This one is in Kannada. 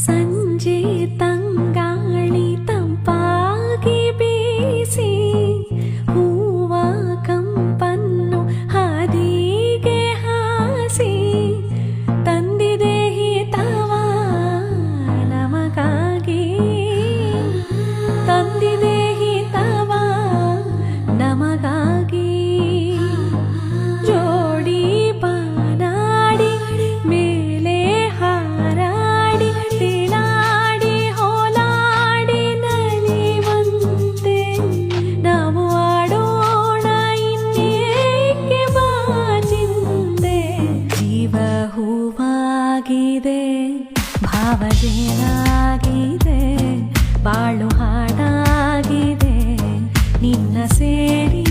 ಸಂಜೆ ತಂಗಾಳಿ ತಂಪಾಗಿ ಬೀಸಿ ಹೂವ ಕಂಪನ್ನು ಹಾದಿಗೆ ಹಾಸಿ ತಂದಿದೆ ಹಿತವ ನಮಗಾಗಿ, ತಂದಿದೆ ಹಿತವ ನಮಗಾಗಿ. ಜೋಡಿ ಬಾನಾಡಿ ಮೇಲೆ ಹಾರಾಡಿ ತಿಳಾಡಿ ಹೋಲಾಡಿ ನಲಿವಂತೆ ನಾವು ಆಡೋಣ ಇನ್ನೇಕೆ ಬಾಚಿಂದೆ. ಜೀವ ಹೂವಾಗಿದೆ, ಭಾವಜೇನಾಗಿದೆ, ಬಾಳು ಹಾಡಾಗಿದೆ ನಿನ್ನ ಸೇರಿ